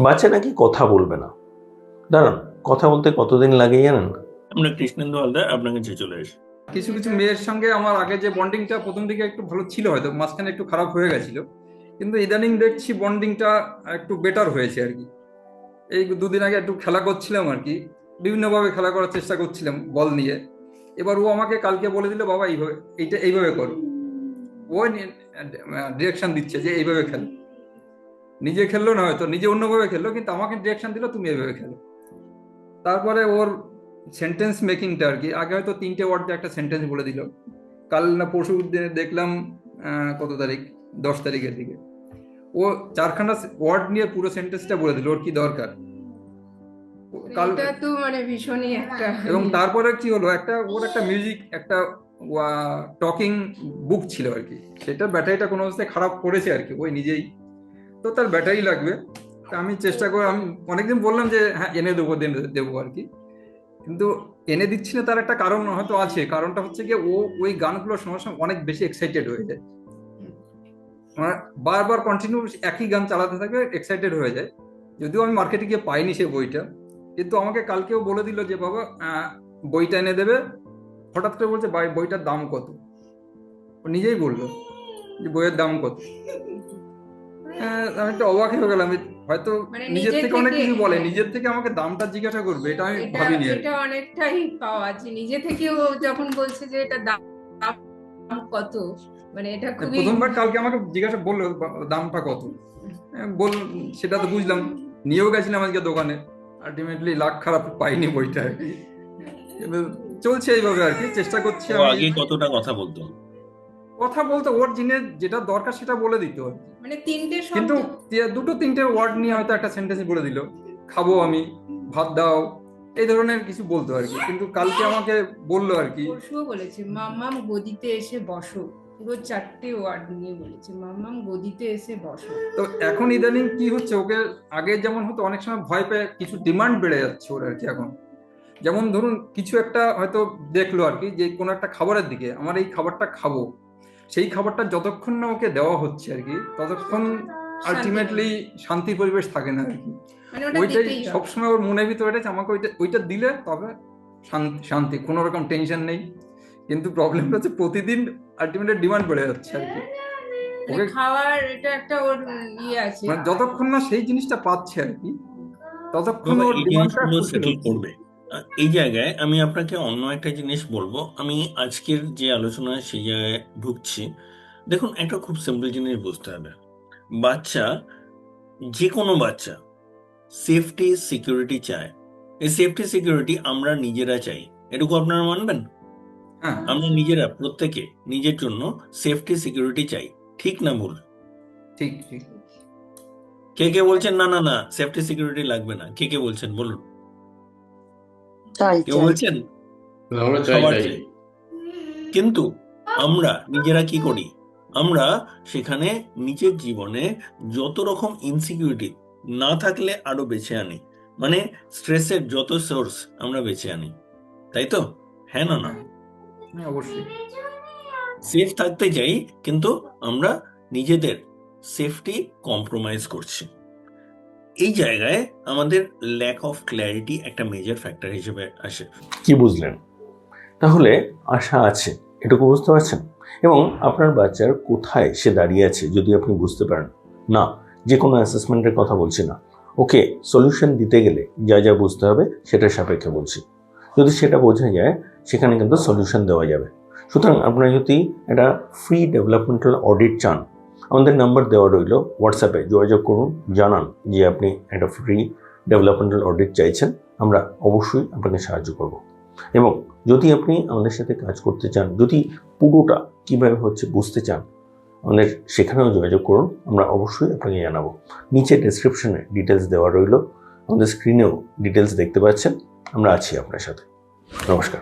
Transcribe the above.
বাচ্চা নাকি কথা বলবে না। দাঁড়ান, কথা বলতে কতদিন লাগে জানেন? আমরা কৃষ্ণেন্দু হালদার আপনার কাছে চলে আসি। কিছু কিছু মেয়ের সঙ্গে আমার আগে যে বন্ডিংটা প্রথম দিকে একটু ভালো ছিল, হয়তো মাঝখানে একটু খারাপ হয়ে গেছিল, কিন্তু ইদানিং দেখছি বন্ডিংটা একটু বেটার হয়েছে আর কি। এই দুদিন আগে একটু খেলা করছিলাম আর কি, বিভিন্নভাবে খেলা করার চেষ্টা করছিলাম বল নিয়ে। এবার ও আমাকে কালকে বলে দিল, বাবা এইভাবে, এইটা এইভাবে করো। ও ডিরেকশন দিচ্ছে যে এইভাবে খেলো। নিজে খেললো না, হয়তো নিজে অন্যভাবে খেললো, কিন্তু আমাকে ডিরেকশন দিল, তুমি এইভাবে খেলো। তারপরে ওর সেন্টেন্স মেকিংটা আর কি, আগে হয়তো 3টে ওয়ার্ড দিয়ে একটা সেন্টেন্স বলে দিল, কাল না পরশু দেখলাম কত তারিখ, 10 তারিখের দিকে ও 4খানা ওয়ার্ড নিয়ে পুরো সেন্টেন্সটা বলে দিল, ওর কি দরকার। কাল এটা তো মানে ভীষণই একটা এবং তারপরে কি হলো, ওর একটা মিউজিক, একটা টকিং বুক ছিল আর কি, সেটা ব্যাটারিটা কোনো অবস্থায় খারাপ করেছে আর কি ওই নিজেই। তো তার ব্যাটারি লাগবে। তা আমি চেষ্টা করে, আমি অনেকদিন বললাম যে হ্যাঁ এনে দেবো দেবো আর কি, কিন্তু এনে দিচ্ছি না। তার একটা কারণ হয়তো আছে, কারণটা হচ্ছে গিয়ে ও ওই গানগুলোর সঙ্গে সঙ্গে অনেক বেশি এক্সাইটেড হয়ে যায়। মানে বারবার কন্টিনিউ একই গান চালাতে থাকে, এক্সাইটেড হয়ে যায়। যদিও আমি মার্কেটে গিয়ে পাইনি সে বইটা, কিন্তু আমাকে কালকেও বলে দিল যে বাবা বইটা এনে দেবে। হঠাৎ করে বলছে ভাই বইটার দাম কত, ও নিজেই বললো যে বইয়ের দাম কত। আমি একটু অবাক হয়ে গেলাম। হয়তো মানে নিজের নিজের থেকে অনেক থেকে, কিছু বলে, নিজের থেকে আমাকে দামটা জিজ্ঞাসা করবে, এটা আমি এটা ভাবিনি আর কি। এটা অনেকটাই পাওয়া, যে নিজে থেকেও যখন বলছে যে এটা দাম কত, মানে এটা খুবই প্রথমবার কালকে আমাকে জিজ্ঞাসা বললো দামটা কত। বল, সেটা তো বুঝলাম, নিয়েও গেছিলাম আজকে দোকানে। আলটিমেটলি লাখ খারাপ পাইনি বইটা আর কি। কিন্তু চলছে এইভাবে আর কি, চেষ্টা করছি ও আমি। আগে কতটা কথা বলতো? কথা বলতে ওর জিনিস যেটা দরকার সেটা বলে দিত আর কি। মানে 3টে কিন্তু শব্দ। দুটো তিনটে ওয়ার্ড নিয়ে হয়তো একটা সেন্টেন্স বলে দিল, খাবো আমি, ভাত দাও, এই ধরনের কিছু বলতো আর কি। কিন্তু কালকে আমাকে বললো আর কি। পরশুও বলেছে মাম্মাম গদিতে এসে বসো, পুরো 4টে ওয়ার্ড নিয়ে বলেছে মাম্মাম গদিতে এসে বসো। তো এখন ইদানিং কি হচ্ছে, ওকে আগে যেমন হতো অনেক সময় ভয় পেয়ে কিছু ডিমান্ড বেড়ে যাচ্ছে ওর আর কি এখন। যেমন ধরুন কিছু একটা হয়তো দেখলো আর কি, যে কোনো একটা খাবারের দিকে, আমার এই খাবারটা খাবো, সেই খাবারটা যতক্ষণ না ওকে দেওয়া হচ্ছে আর কি, ততক্ষণ আলটিমেটলি শান্তি পরিবেশ থাকে না আর কি। মানে ওটা ওইটাই দিতেই হবে। সবসময় ওর মনের ভিতরে এটা আমাকে ওইটা ওইটা দিলে তবে শান্তি, কোনো রকম টেনশন নেই। কিন্তু প্রবলেমটা হচ্ছে প্রতিদিন আলটিমেটলি ডিমান্ড বেড়ে যাচ্ছে আর কি। মানে ওকে খাওয়ার এটা একটা ওর ইয়ে আছে। মানে যতক্ষণ না সেই জিনিসটা পাচ্ছে আর কি, ততক্ষণ বাবা ওর এই ডিমান্ডটা জিনিসগুলো ফুলফিল সেটেল হচ্ছে। করবে। এই জায়গায় আমি আপনাকে অন্য একটা জিনিস বলবো। আমি আজকের যে আলোচনা সেই জায়গায় ঢুকছি। দেখুন, একটা খুব সিম্পল জিনিস বুঝতে হবে। বাচ্চা, যে কোনো বাচ্চা সেফটি সিকিউরিটি চায়। এই সেফটি সিকিউরিটি আমরা নিজেরা চাই, এটুকু আপনারা মানবেন? হ্যাঁ, আমরা নিজেরা প্রত্যেকে নিজের জন্য সেফটি সিকিউরিটি চাই। ঠিক না ভুল? ঠিক ঠিক। কে কে বলছেন না না না সেফটি সিকিউরিটি লাগবে না? কে কে বলছেন বলুন? চাই কেউ চাই। বলছেন? আমরা চাই সবার চাই। চাই। কিন্তু আমরা নিজেরা কি করি? আমরা সেখানে নিজের জীবনে যত রকম ইনসিকিউরিটি না থাকলে আরো বেছে আনি। মানে স্ট্রেসের যত সোর্স আমরা বেছে আনি, তাই তো? হ্যাঁ না না? হ্যাঁ, হ্যাঁ, অবশ্যই। সেফ থাকতে চাই, কিন্তু আমরা নিজেদের সেফটি কম্প্রোমাইজ করছি। এই জায়গায় আমাদের ল্যাক অফ ক্ল্যারিটি একটা মেজর ফ্যাক্টর হিসেবে আসে। কি বুঝলেন? তাহলে আশা আছে, এটুকু বুঝতে পারছেন? এবং আপনার বাচ্চার কোথায় সে দাঁড়িয়ে আছে যদি আপনি বুঝতে পারেন, না যে কোনো অ্যাসেসমেন্টের কথা বলছি না, ওকে সলিউশন দিতে গেলে যা যা বুঝতে হবে সেটার সাপেক্ষে বলছি। যদি সেটা বোঝা যায়, সেখানে কিন্তু সলিউশন দেওয়া যাবে। সুতরাং আপনারা যদি একটা ফ্রি ডেভেলপমেন্টাল অডিট চান, আমাদের নাম্বার দেওয়া রইল, হোয়াটসঅ্যাপে যোগাযোগ করুন, জানান যে আপনি একটা ফ্রি ডেভেলপমেন্টাল অডিট চাইছেন। আমরা অবশ্যই আপনাকে সাহায্য করব। এবং যদি আপনি আমাদের সাথে কাজ করতে চান, যদি পুরোটা কীভাবে হচ্ছে বুঝতে চান, আমাদের সেখানেও যোগাযোগ করুন, আমরা অবশ্যই আপনাকে জানাবো। নিচে ডেসক্রিপশনে ডিটেলস দেওয়া রইল, আমাদের স্ক্রিনেও ডিটেলস দেখতে পাচ্ছেন। আমরা আছি আপনার সাথে। নমস্কার।